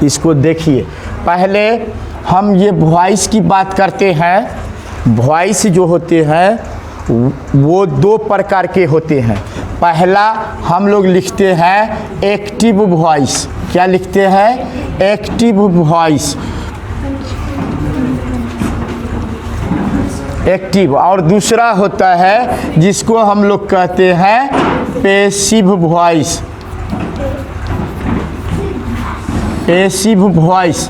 इसको देखिए, पहले हम ये वॉइस की बात करते हैं। वॉइस जो होते हैं वो दो प्रकार के होते हैं। पहला हम लोग लिखते हैं एक्टिव वॉइस। क्या लिखते हैं? Active voice, active. और दूसरा होता है जिसको हम लोग कहते हैं पैसिव वॉइस। पैसिव वॉइस,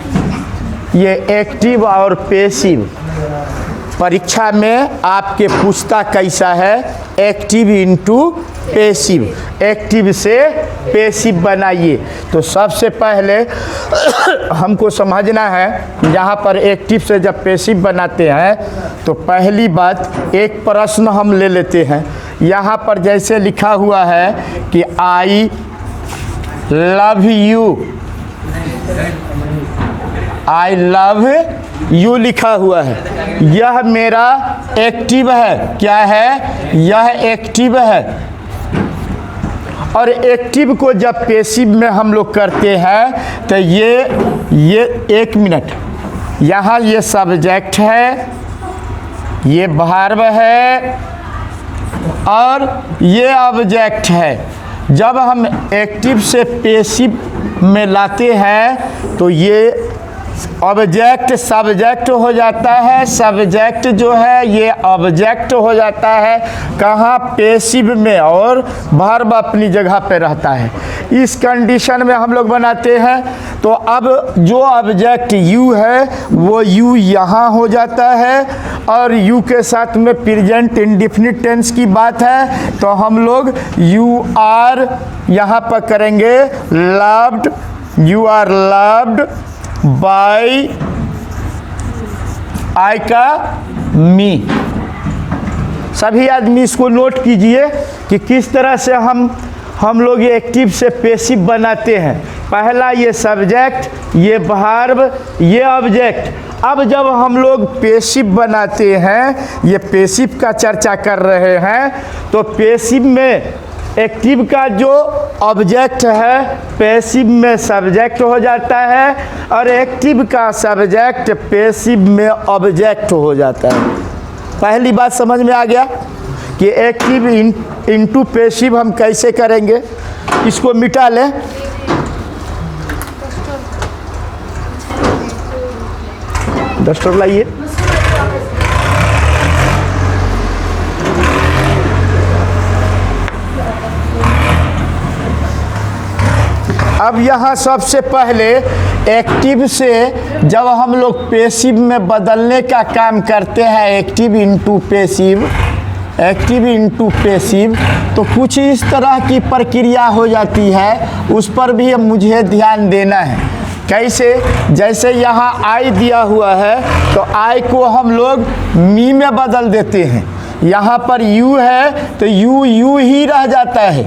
ये एक्टिव और पैसिव परीक्षा में आपके पूछता कैसा है? Active into passive. एक्टिव से पैसिव बनाइए। तो सबसे पहले हमको समझना है, यहाँ पर एक्टिव से जब पैसिव बनाते हैं तो पहली बात एक प्रश्न हम ले लेते हैं। यहाँ पर जैसे लिखा हुआ है कि I love you, I love you लिखा हुआ है, यह मेरा एक्टिव है। क्या है? यह एक्टिव है। और एक्टिव को जब पैसिव में हम लोग करते हैं तो ये एक मिनट, यहाँ ये सब्जेक्ट है, ये वर्ब है और ये ऑब्जेक्ट है। जब हम एक्टिव से पैसिव में लाते हैं तो ये ऑब्जेक्ट सब्जेक्ट हो जाता है, सब्जेक्ट जो है ये ऑब्जेक्ट हो जाता है। कहाँ? पैसिव में, और वर्ब अपनी जगह पे रहता है। इस कंडीशन में हम लोग बनाते हैं। तो अब जो ऑब्जेक्ट यू है वो यू यहाँ हो जाता है, और यू के साथ में प्रेजेंट इंडेफिनिट टेंस की बात है तो हम लोग यू आर यहाँ पर करेंगे loved, you are loved by I का मी। सभी आदमी इसको नोट कीजिए कि किस तरह से हम लोग ये एक्टिव से पैसिव बनाते हैं। पहला ये सब्जेक्ट, ये वर्ब, ये ऑब्जेक्ट। अब जब हम लोग पैसिव बनाते हैं, ये पैसिव का चर्चा कर रहे हैं, तो पैसिव में एक्टिव का जो ऑब्जेक्ट है पैसिव में सब्जेक्ट हो जाता है, और एक्टिव का सब्जेक्ट पैसिव में ऑब्जेक्ट हो जाता है। पहली बात समझ में आ गया कि एक्टिव इंटू पैसिव हम कैसे करेंगे। इसको मिटा लें। डस्टर लाइए। अब यहाँ सबसे पहले एक्टिव से जब हम लोग पैसिव में बदलने का काम करते हैं, active into passive, active into passive, तो कुछ इस तरह की प्रक्रिया हो जाती है। उस पर भी मुझे ध्यान देना है। कैसे? जैसे यहाँ आई दिया हुआ है तो आई को हम लोग मी में बदल देते हैं। यहाँ पर यू है तो यू यू ही रह जाता है,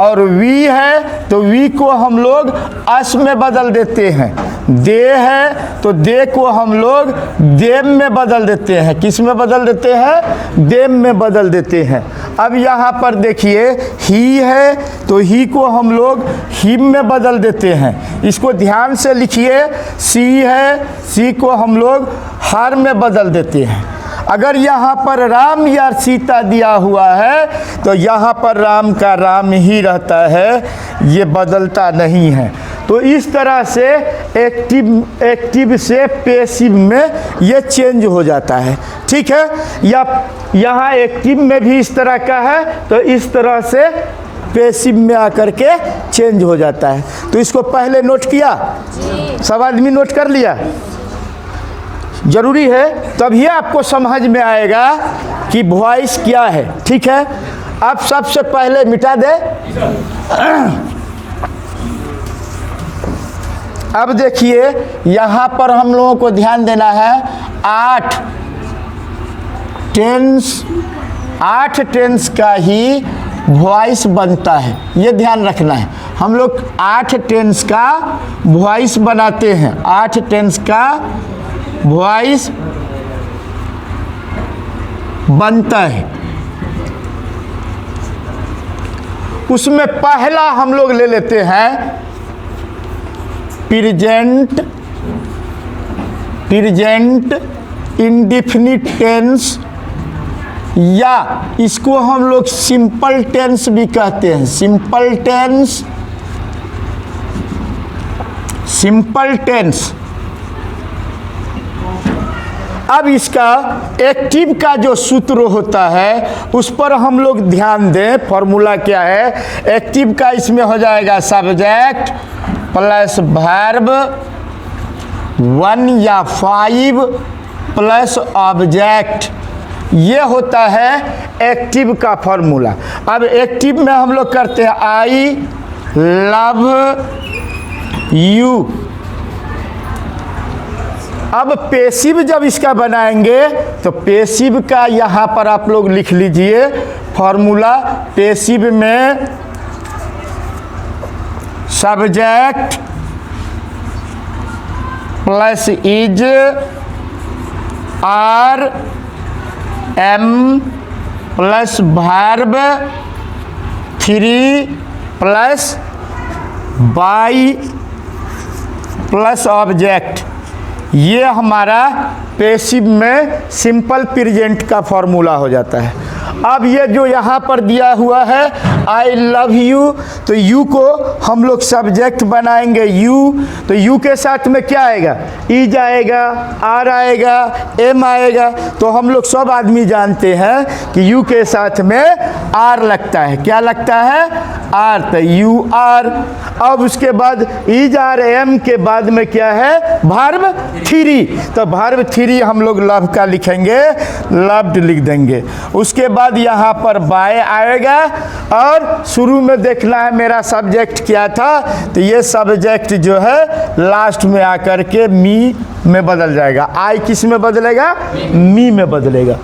और वी है तो वी को हम लोग अस में बदल देते हैं। दे है तो दे को हम लोग देम में बदल देते हैं। किस में बदल देते हैं? देम में बदल देते हैं। अब यहाँ पर देखिए ही है तो ही को हम लोग हिम में बदल देते हैं। इसको ध्यान से लिखिए। सी है, सी को हम लोग हर में बदल देते हैं। अगर यहाँ पर राम या सीता दिया हुआ है तो यहाँ पर राम का राम ही रहता है, ये बदलता नहीं है। तो इस तरह से एक्टिव से पैसिव में ये चेंज हो जाता है। ठीक है? या यहाँ एक्टिव में भी इस तरह का है तो इस तरह से पैसिव में आकर के चेंज हो जाता है। तो इसको पहले नोट किया? सब आदमी नोट कर लिया? जरूरी है, तभी आपको समझ में आएगा कि वॉइस क्या है। ठीक है? अब सबसे पहले मिटा दे। अब देखिए यहाँ पर हम लोगों को ध्यान देना है। 8 टेंस का ही वॉइस बनता है, ये ध्यान रखना है। हम लोग 8 टेंस का वॉइस बनाते हैं। 8 टेंस का वॉइस बनता है। उसमें पहला हम लोग ले लेते हैं प्रेजेंट इंडेफिनिट टेंस, या इसको हम लोग सिंपल टेंस भी कहते हैं। Simple tense. अब इसका एक्टिव का जो सूत्र होता है उस पर हम लोग ध्यान दें। फॉर्मूला क्या है एक्टिव का? इसमें हो जाएगा सब्जेक्ट प्लस वर्ब 1 या 5 प्लस ऑब्जेक्ट, ये होता है एक्टिव का फॉर्मूला। अब एक्टिव में हम लोग करते हैं आई लव यू। अब पैसिव जब इसका बनाएंगे तो पैसिव का यहाँ पर आप लोग लिख लीजिए फॉर्मूला। पैसिव में subject plus is are am plus verb 3 plus by plus object, ये हमारा पैसिव में सिंपल प्रेजेंट का फॉर्मूला हो जाता है। अब ये जो यहाँ पर दिया हुआ है आई लव यू, तो यू को हम लोग सब्जेक्ट बनाएंगे यू, तो यू के साथ में क्या आएगा? इज आएगा, आर आएगा, एम आएगा। तो हम लोग सब आदमी जानते हैं कि यू के साथ में आर लगता है। क्या लगता है? आर, तो यू आर। अब उसके बाद इज आर एम के बाद में क्या है? वर्ब 3, तो वर्ब 3 हम लोग लव का लिखेंगे, लव्ड लिख देंगे। उसके बाद यहाँ पर बाय आएगा और शुरू में देखना है मेरा सब्जेक्ट क्या था, तो ये सब्जेक्ट जो है लास्ट में आकर के मी में बदल जाएगा। आई किस में बदलेगा? मी में बदलेगा।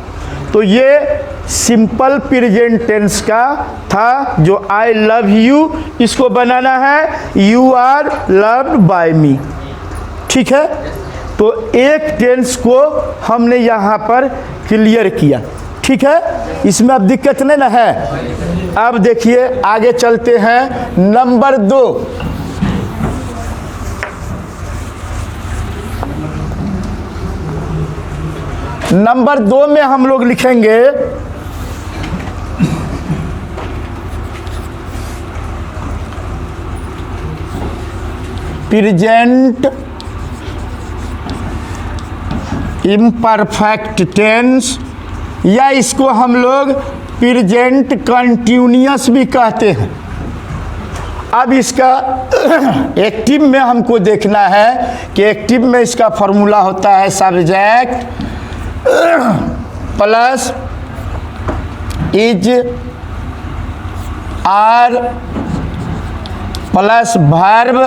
तो ये सिंपल प्रेजेंट टेंस का था जो आई लव यू, इसको बनाना है you are loved bye me. ठीक है, तो एक टेंस को हमने यहाँ पर क्लियर किया। ठीक है, इसमें अब दिक्कत नहीं ना है। अब देखिए आगे चलते हैं नंबर 2। नंबर 2 में हम लोग लिखेंगे प्रेजेंट इम्परफेक्ट टेंस, या इसको हम लोग प्रेजेंट कंटिन्यूअस भी कहते हैं। अब इसका एक्टिव में हमको देखना है कि एक्टिव में इसका फॉर्मूला होता है subject plus is are plus verb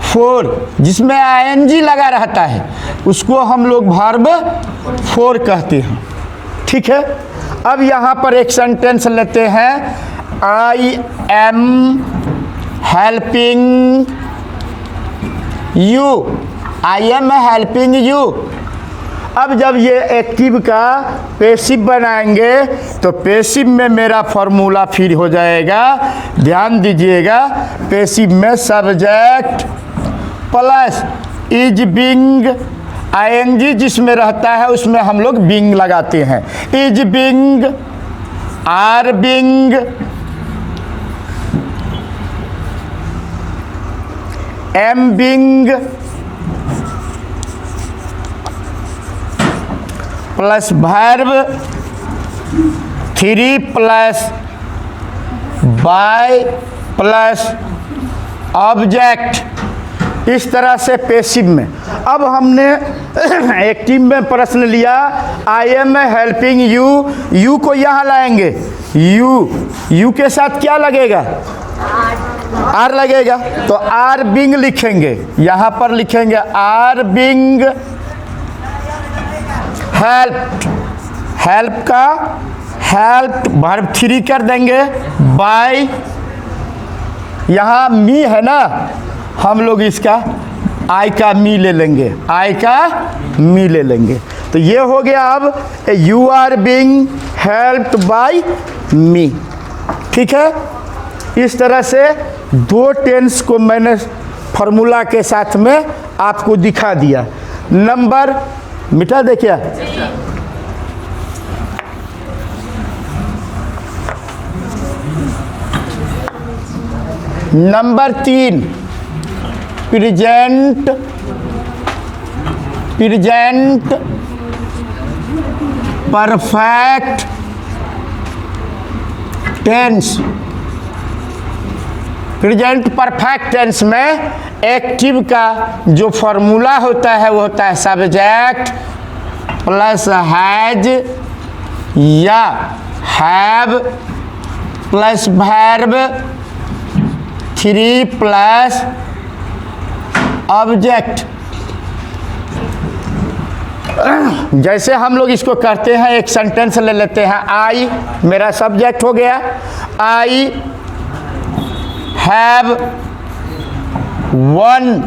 4, जिसमें आईएनजी लगा रहता है उसको हम लोग वर्ब 4 कहते हैं। ठीक है, अब यहाँ पर एक सेंटेंस लेते हैं I am helping you, I am helping you. अब जब ये एक्टिव का पैसिव बनाएंगे तो पैसिव में मेरा फॉर्मूला फिर हो जाएगा, ध्यान दीजिएगा, पैसिव में subject plus is being, ING जिसमें रहता है उसमें हम लोग बिंग लगाते हैं। Is being, are being, am being plus verb 3 plus by plus object, इस तरह से पैसिव में। अब हमने एक्टिव में प्रश्न लिया I am helping you, you को यहाँ लाएंगे, यू के साथ क्या लगेगा? आर लगेगा, तो आर बिंग लिखेंगे, यहाँ पर लिखेंगे आर बिंग हेल्प, हेल्प का हेल्प वर्ब 3 कर देंगे बाय, यहाँ मी है ना, हम लोग इसका आई का मी ले लेंगे, आई का मी ले लेंगे। तो ये हो गया अब you are being helped by me. ठीक है, इस तरह से 2 टेंस को मैंने फॉर्मूला के साथ में आपको दिखा दिया। नंबर मिटा दे क्या? Number 3 present perfect tense. Present perfect tense में एक्टिव का जो फॉर्मूला होता है वो होता है सब्जेक्ट प्लस हैज या have plus verb 3 plus object. जैसे हम लोग इसको करते हैं, एक सेंटेंस ले लेते हैं। आई मेरा सब्जेक्ट हो गया। I have one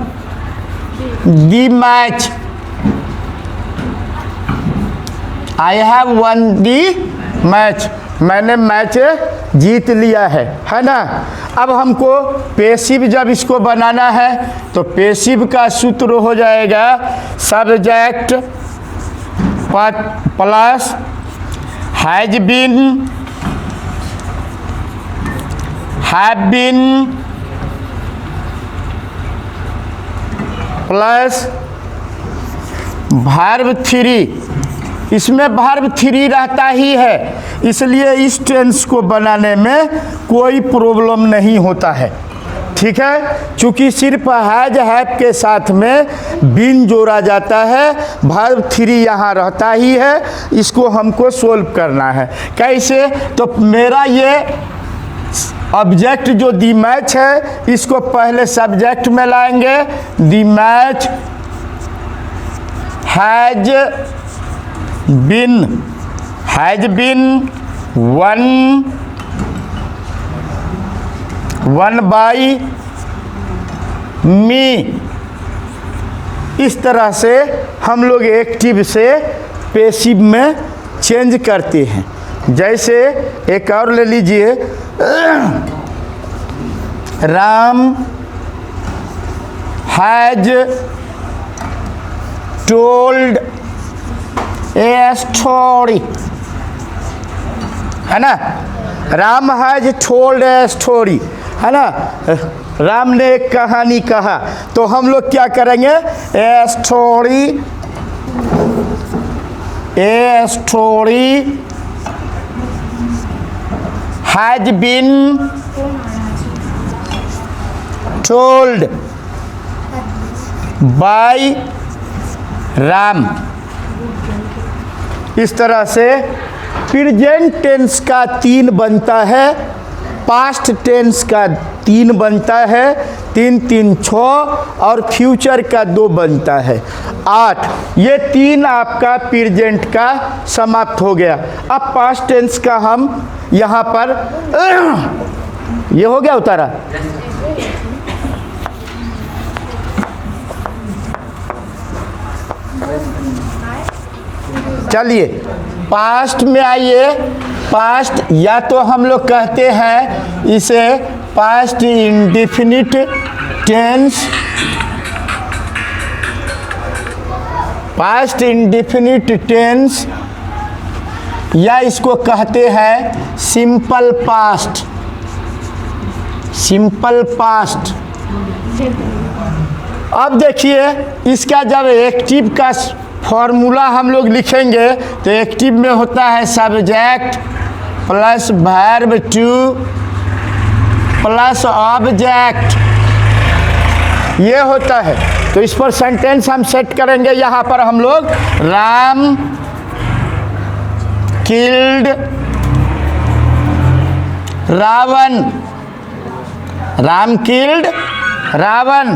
the match. I have one the match, मैंने मैच जीत लिया है ना। अब हमको पैसिव जब इसको बनाना है तो पैसिव का सूत्र हो जाएगा subject plus has been, have been plus verb 3। इसमें वर्ब 3 रहता ही है, इसलिए इस टेंस को बनाने में कोई प्रॉब्लम नहीं होता है। ठीक है, चूंकि सिर्फ हैज हैव के साथ में बीन जोड़ा जाता है, वर्ब 3 यहाँ रहता ही है। इसको हमको सोल्व करना है। कैसे? तो मेरा ये ऑब्जेक्ट जो दी मैच है, इसको पहले सब्जेक्ट में लाएंगे। The match has been won by me. इस तरह से हम लोग एक्टिव से पैसिव में चेंज करते हैं। जैसे एक और ले लीजिए, Ram has told a story, है ना। Ram has told a story, है ना। राम ने एक कहानी कहा, तो हम लोग क्या करेंगे? A story has been told by Ram. इस तरह से प्रेजेंट टेंस का 3 बनता है, पास्ट टेंस का 3 बनता है, 3 3 6, और फ्यूचर का 2 बनता है 8। ये 3 आपका प्रेजेंट का समाप्त हो गया। अब पास्ट टेंस का हम यहाँ पर ये हो गया उतारा। चलिए पास्ट में आइए। पास्ट या तो हम लोग कहते हैं इसे past indefinite tense, past indefinite tense, या इसको कहते हैं सिंपल पास्ट। Simple past. अब देखिए, इसका जब एक्टिव का फॉर्मूला हम लोग लिखेंगे तो एक्टिव में होता है subject plus verb 2 plus object, ये होता है। तो इस पर सेंटेंस हम सेट करेंगे। यहाँ पर हम लोग Ram killed Ravan, Ram killed Ravan.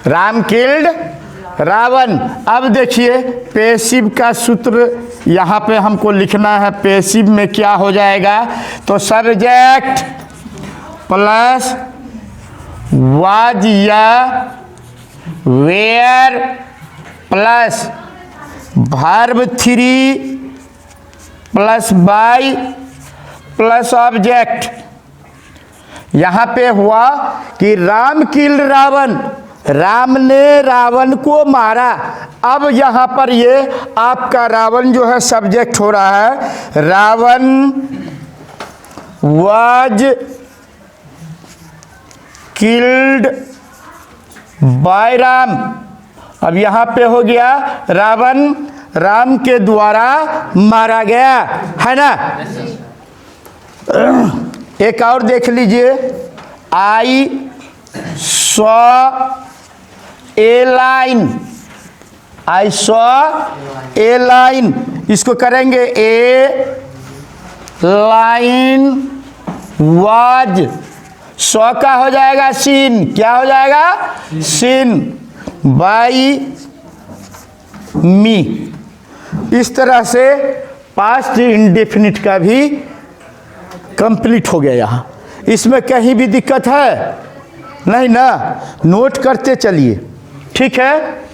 Ram killed Ravan. अब देखिए पैसिव का सूत्र यहाँ पे हमको लिखना है। पैसिव में क्या हो जाएगा? तो सब्जेक्ट प्लस वाज या were plus verb 3 plus by plus object. यहां पे हुआ कि राम किल्ड रावण, राम ने रावण को मारा। अब यहां पर ये आपका रावण जो है सब्जेक्ट हो रहा है। Ravan was killed by Ram. अब यहां पे हो गया रावण राम के द्वारा मारा गया, है ना। एक और देख लीजिए, I saw a line, I saw a line, इसको करेंगे ए लाइन वाज, सॉ का हो जाएगा सीन, क्या हो जाएगा सीन, बाई मी। इस तरह से पास्ट इंडेफिनिट का भी कंप्लीट हो गया। यहाँ इसमें कहीं भी दिक्कत है नहीं ना, नोट करते चलिए, ठीक है।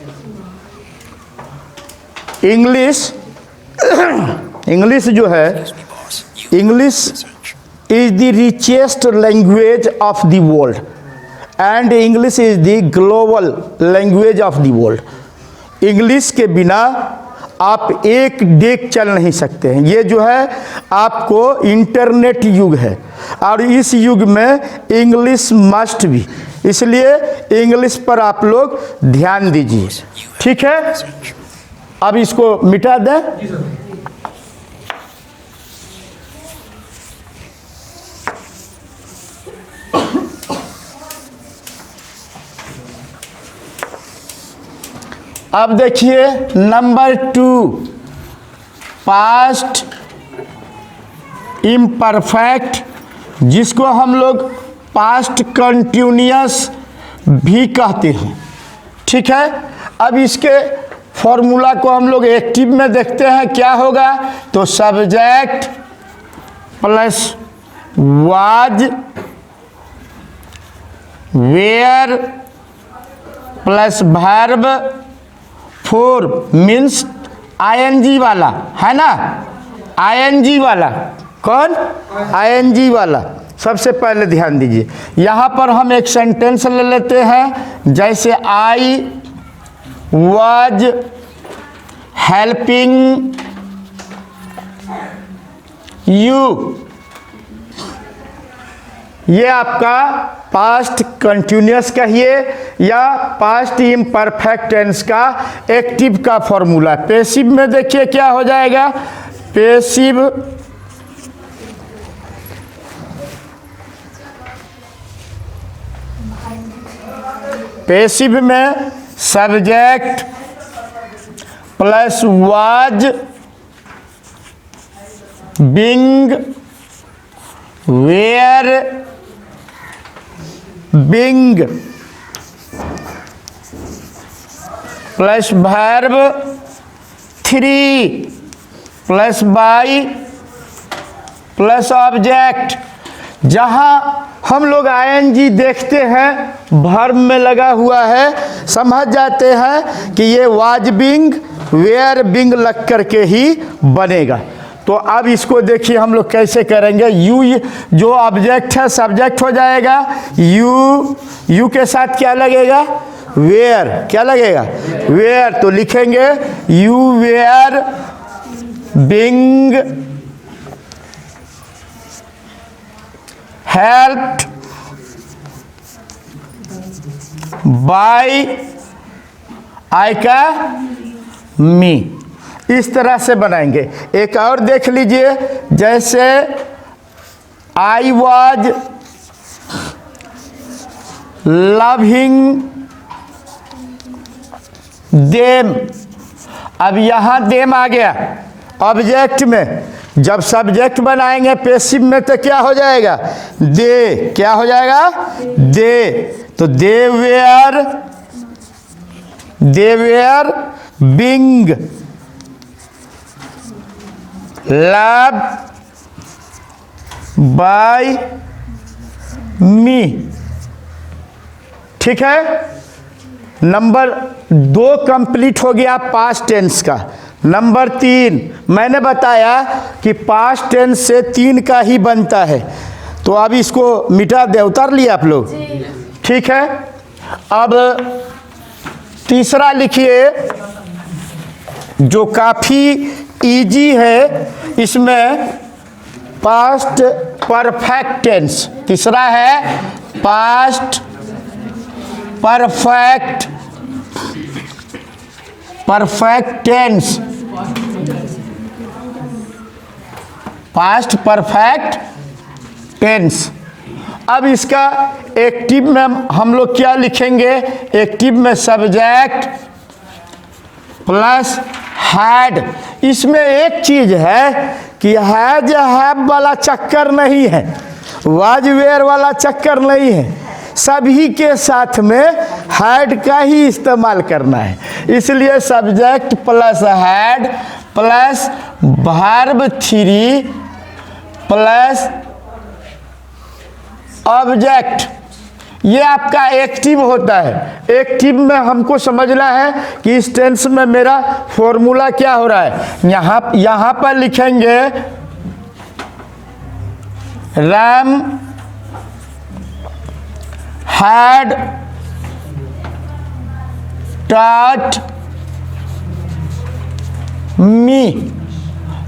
इंग्लिश जो है, English is the richest language of the world and English is the global language of the world. English के बिना आप एक डेग चल नहीं सकते हैं। ये जो है आपको इंटरनेट युग है और इस युग में इंग्लिश मस्ट भी, इसलिए इंग्लिश पर आप लोग ध्यान दीजिए, ठीक है। अब इसको मिटा दें। अब देखिए नंबर 2, पास्ट इम्परफेक्ट, जिसको हम लोग पास्ट कंटिन्यूअस भी कहते हैं, ठीक है। अब इसके फॉर्मूला को हम लोग एक्टिव में देखते हैं, क्या होगा तो subject plus was were plus verb 4 means ING वाला, है ना, आईएनजी वाला। कौन? आईएनजी वाला। सबसे पहले ध्यान दीजिए, यहाँ पर हम एक सेंटेंस ले लेते हैं, जैसे आई वाज हेल्पिंग यू, ये आपका पास्ट कंटिन्यूअस कहिए या पास्ट इम्परफेक्ट टेंस का एक्टिव का फॉर्मूला। पैसिव में देखिए क्या हो जाएगा, पैसिव में subject plus was being were being plus verb 3 plus by plus object. जहां हम लोग आईएनजी देखते हैं वर्ब में लगा हुआ है, समझ जाते हैं कि ये वाज बीइंग वेयर बीइंग लग करके ही बनेगा। तो अब इसको देखिए हम लोग कैसे करेंगे। यू जो ऑब्जेक्ट है सब्जेक्ट हो जाएगा, यू के साथ क्या लगेगा वेयर, क्या लगेगा वेयर, तो लिखेंगे you were being helped by I का मी। इस तरह से बनाएंगे। एक और देख लीजिए, जैसे आई वाज लविंग देम। अब यहां देम आ गया ऑब्जेक्ट में, जब सब्जेक्ट बनाएंगे पैसिव में तो क्या हो जाएगा दे, क्या हो जाएगा दे। तो दे where being love bye me. ठीक है। नंबर 2 कंप्लीट हो गया पास्ट टेंस का। नंबर 3 मैंने बताया कि पास्ट टेंस से 3 का ही बनता है, तो अब इसको मिटा दे, उतार लिए आप लोग, ठीक है। अब तीसरा लिखिए जो काफ़ी इजी है, इसमें पास्ट परफेक्ट टेंस। तीसरा है past perfect tense, past perfect tense. अब इसका एक्टिव में हम लोग क्या लिखेंगे? एक्टिव में सब्जेक्ट प्लस हैड। इसमें एक चीज है कि हैज हैव वाला चक्कर नहीं है, वाज वेयर वाला चक्कर नहीं है, सभी के साथ में हैड का ही इस्तेमाल करना है। इसलिए subject plus had plus verb 3 plus object, ये आपका एक्टिव होता है। एक्टिव में हमको समझना है कि इस टेंस में मेरा फॉर्मूला क्या हो रहा है। यहाँ पर लिखेंगे रैम हैड टॉट मी।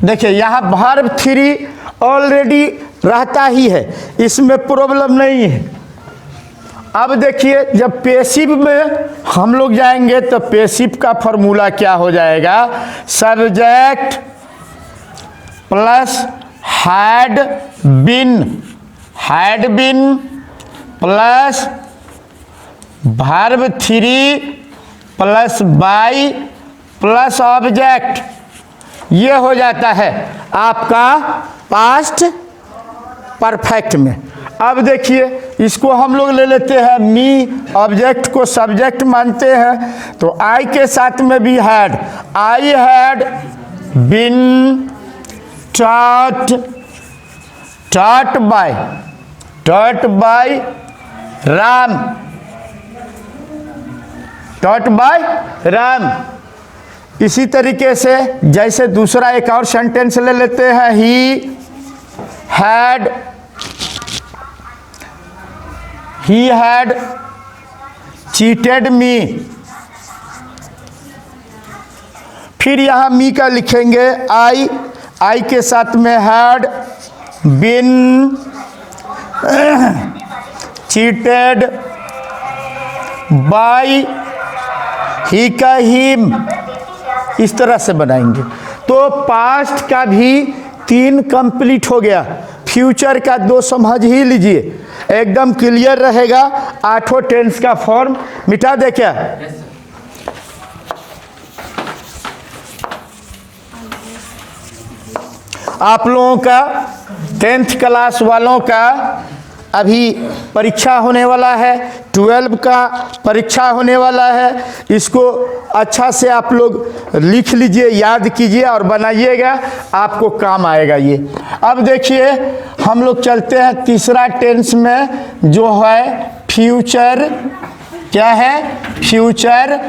देखिए यहाँ वर्ब 3 ऑलरेडी रहता ही है, इसमें प्रॉब्लम नहीं है। अब देखिए जब पेसिव में हम लोग जाएंगे तो पेसिव का फॉर्मूला क्या हो जाएगा? Subject plus had been plus verb 3 plus by plus object, ये हो जाता है आपका पास्ट परफेक्ट में। अब देखिए इसको हम लोग ले लेते हैं मी, ऑब्जेक्ट को सब्जेक्ट मानते हैं, तो आई के साथ में भी had. I had been taught by Ram. इसी तरीके से जैसे दूसरा एक और सेंटेंस ले लेते हैं, ही हैड चीटेड मी। फिर यहाँ मी का लिखेंगे आई के साथ में हैड बीन चीटेड बाय ही का हिम। इस तरह से बनाएंगे तो पास्ट का भी 3 कंप्लीट हो गया। फ्यूचर का 2 समझ ही लीजिए, एकदम क्लियर रहेगा। 8 टेंस का फॉर्म मिटा दे क्या? आप लोगों का 10th क्लास वालों का अभी परीक्षा होने वाला है, 12 का परीक्षा होने वाला है। इसको अच्छा से आप लोग लिख लीजिए, याद कीजिए और बनाइएगा, आपको काम आएगा ये। अब देखिए हम लोग चलते हैं तीसरा टेंस में जो है फ्यूचर। क्या है? Future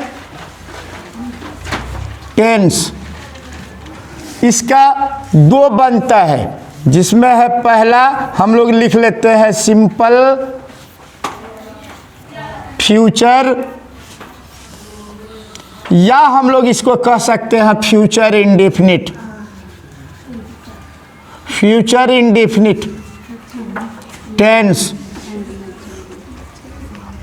tense. इसका 2 बनता है, जिसमें है पहला हम लोग लिख लेते हैं सिंपल फ्यूचर, या हम लोग इसको कह सकते हैं future indefinite. Future indefinite tense.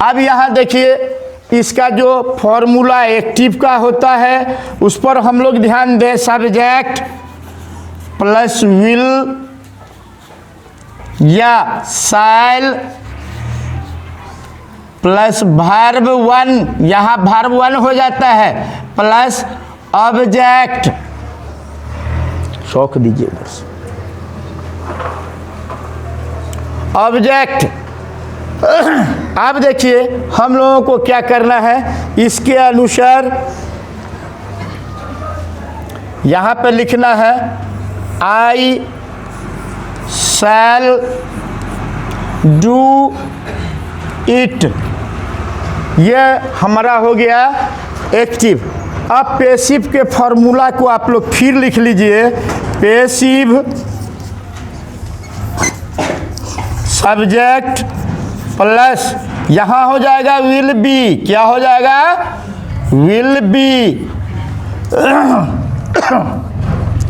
अब यहाँ देखिए इसका जो फॉर्मूला एक्टिव का होता है उस पर हम लोग ध्यान दें। सब्जेक्ट प्लस विल या शैल प्लस वर्ब 1, यहाँ वर्ब 1 हो जाता है, प्लस ऑब्जेक्ट। शौक दीजिए उधर से। ऑब्जेक्ट। अब देखिए हम लोगों को क्या करना है, इसके अनुसार यहाँ पे लिखना है आई शैल डू इट। ये हमारा हो गया एक्टिव। अब पैसिव के फॉर्मूला को आप लोग फिर लिख लीजिए। पैसिव सब्जेक्ट प्लस यहाँ हो जाएगा विल बी, क्या हो जाएगा, विल बी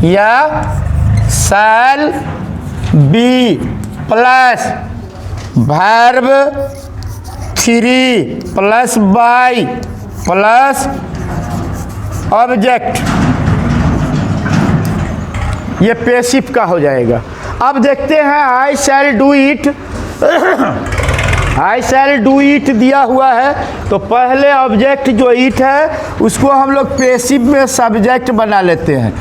या shall be plus verb 3 plus by plus object, ये पैसिव का हो जाएगा। अब देखते हैं I shall do it. I shall do it दिया हुआ है, तो पहले ऑब्जेक्ट जो इट है उसको हम लोग पैसिव में सब्जेक्ट बना लेते हैं।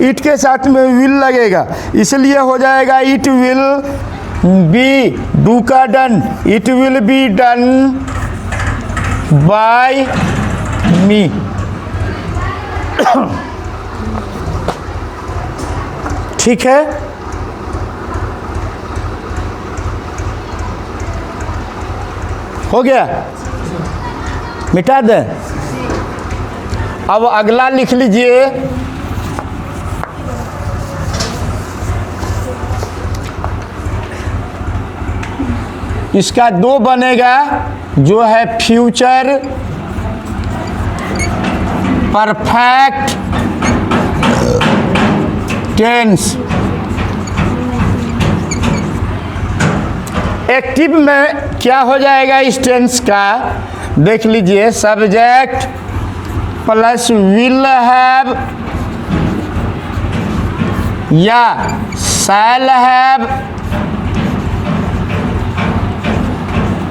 इट के साथ में विल लगेगा, इसलिए हो जाएगा इट विल बी, डू का done, it will be done by me. ठीक है, हो गया, मिटा दें। अब अगला लिख लीजिए। इसका 2 बनेगा, जो है फ्यूचर परफेक्ट टेंस। एक्टिव में क्या हो जाएगा इस टेंस का, देख लीजिए। सब्जेक्ट प्लस विल हैव या shall have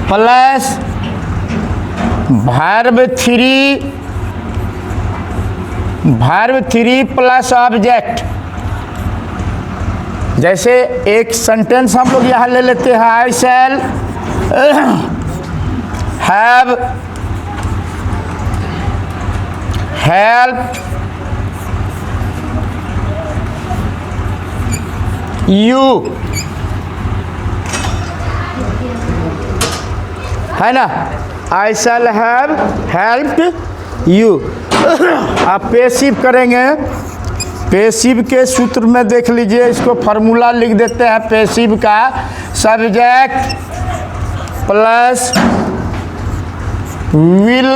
plus verb 3 plus object. जैसे एक सेंटेंस हम लोग यहाँ ले लेते हैं, I shall have help you, है ना, आई शैल हैव हेल्प्ड यू। आप पैसिव करेंगे, पैसिव के सूत्र में देख लीजिए, इसको फार्मूला लिख देते हैं पैसिव का। Subject plus will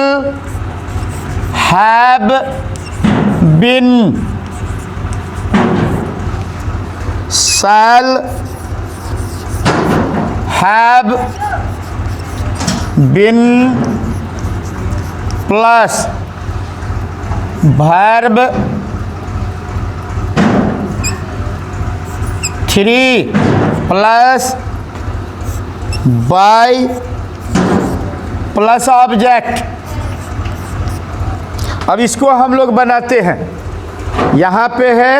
have been shall have been plus verb 3 plus by plus object. अब इसको हम लोग बनाते हैं, यहाँ पे है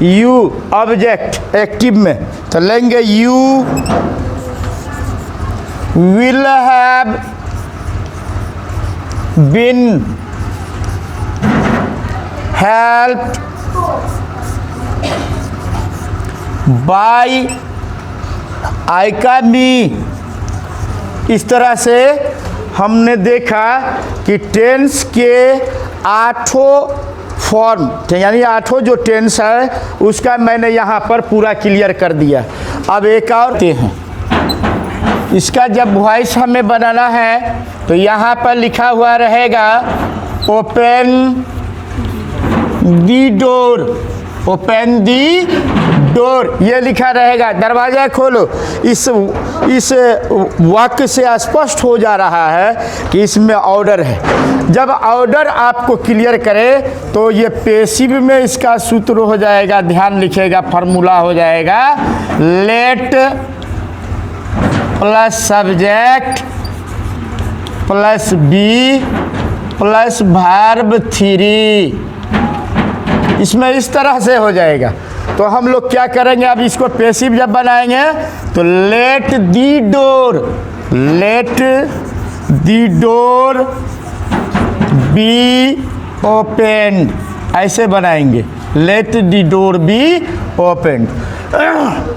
यू ऑब्जेक्ट एक्टिव में, तो लेंगे you will have been helped by I का मी। इस तरह से हमने देखा कि टेंस के 8 फॉर्म, यानी 8 जो टेंस है उसका मैंने यहाँ पर पूरा क्लियर कर दिया। अब एक और हैं, इसका जब वॉइस हमें बनाना है तो यहाँ पर लिखा हुआ रहेगा ओपन दी डोर, ओपन दी डोर, ये लिखा रहेगा, दरवाज़ा खोलो। इस वाक्य से स्पष्ट हो जा रहा है कि इसमें ऑर्डर है। जब ऑर्डर आपको क्लियर करे तो ये पैसिव में इसका सूत्र हो जाएगा, ध्यान लिखिएगा, फार्मूला हो जाएगा let plus subject plus be plus verb 3। इसमें इस तरह से हो जाएगा। तो हम लोग क्या करेंगे, अब इसको पैसिव जब बनाएंगे तो let the door be open, ऐसे बनाएंगे, let the door be open.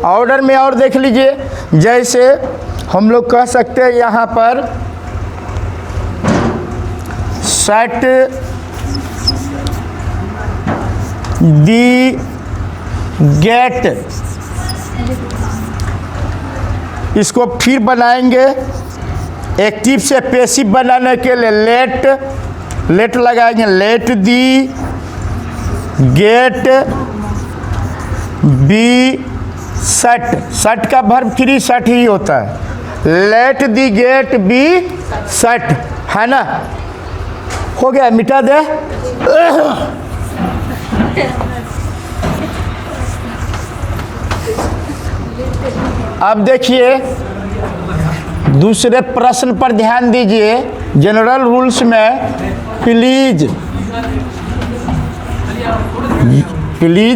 Order में और देख लीजिए, जैसे हम लोग कह सकते हैं यहाँ पर सेट दी गेट, इसको फिर बनाएंगे एक्टिव से पैसिव बनाने के लिए लेट लगाएंगे, let the gate be set का वर्ब फ्री सेट ही होता है, let the gate be set, है ना। हो गया, मिटा दे। अब देखिए दूसरे प्रश्न पर ध्यान दीजिए। जनरल रूल्स में प्लीज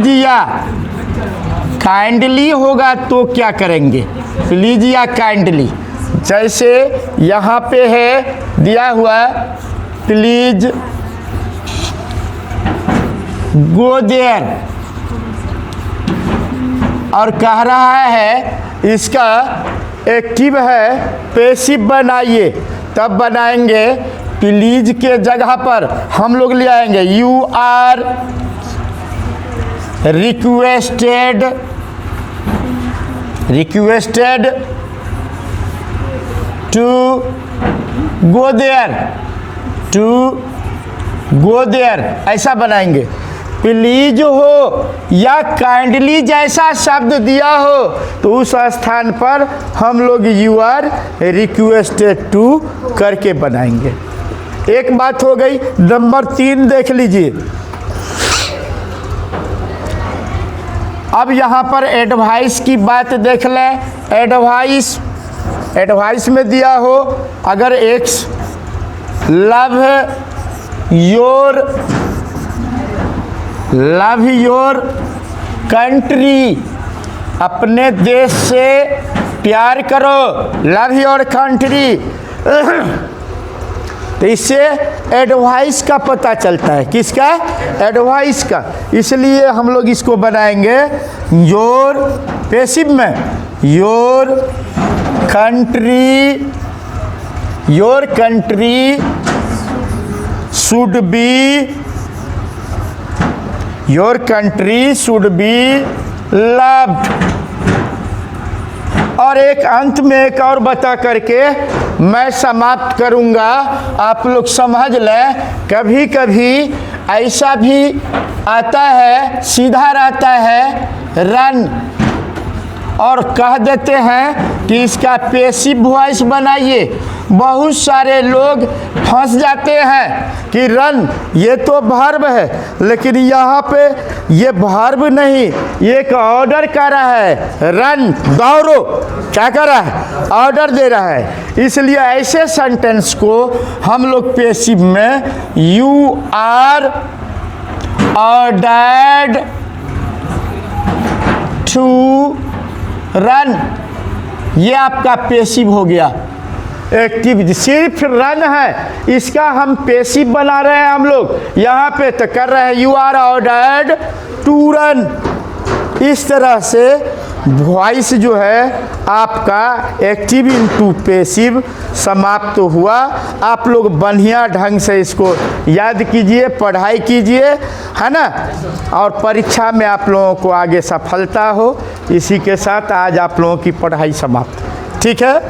या काइंडली होगा तो क्या करेंगे, प्लीज या काइंडली। जैसे यहाँ पे है दिया हुआ प्लीज गो देयर, और कह रहा है इसका एक्टिव है पैसिव बनाइए, तब बनाएंगे प्लीज के जगह पर हम लोग ले आएंगे you are requested to go there, ऐसा बनाएंगे। प्लीज हो या काइंडली जैसा शब्द दिया हो तो उस स्थान पर हम लोग यू आर रिक्वेस्टेड टू करके बनाएंगे। एक बात हो गई। नंबर 3 देख लीजिए। अब यहाँ पर एडवाइस की बात देख लें। एडवाइस में दिया हो अगर एक्स लव योर कंट्री, अपने देश से प्यार करो, लव योर कंट्री। तो इससे एडवाइस का पता चलता है, किसका, एडवाइस का। इसलिए हम लोग इसको बनाएंगे योर पैसिव में, your country should be loved. और एक अंत में एक और बता करके मैं समाप्त करूंगा, आप लोग समझ लें। कभी कभी ऐसा भी आता है, सीधा रहता है रन, और कह देते हैं कि इसका पैसिव वॉइस बनाइए। बहुत सारे लोग फंस जाते हैं कि रन ये तो वर्ब है, लेकिन यहाँ पे ये वर्ब नहीं, ये एक ऑर्डर कर रहा है। रन दौड़ो, क्या कर रहा है, ऑर्डर दे रहा है। इसलिए ऐसे सेंटेंस को हम लोग पैसिव में you are ordered to run, ये आपका पैसिव हो गया। एक्टिव सिर्फ रन है, इसका हम पैसिव बना रहे हैं हम लोग यहाँ पे, तो कर रहे हैं you are ordered to run. इस तरह से वॉइस जो है आपका एक्टिव इनटू पैसिव समाप्त तो हुआ। आप लोग बढ़िया ढंग से इसको याद कीजिए, पढ़ाई कीजिए, है ना, और परीक्षा में आप लोगों को आगे सफलता हो। इसी के साथ आज आप लोगों की पढ़ाई समाप्त। ठीक है।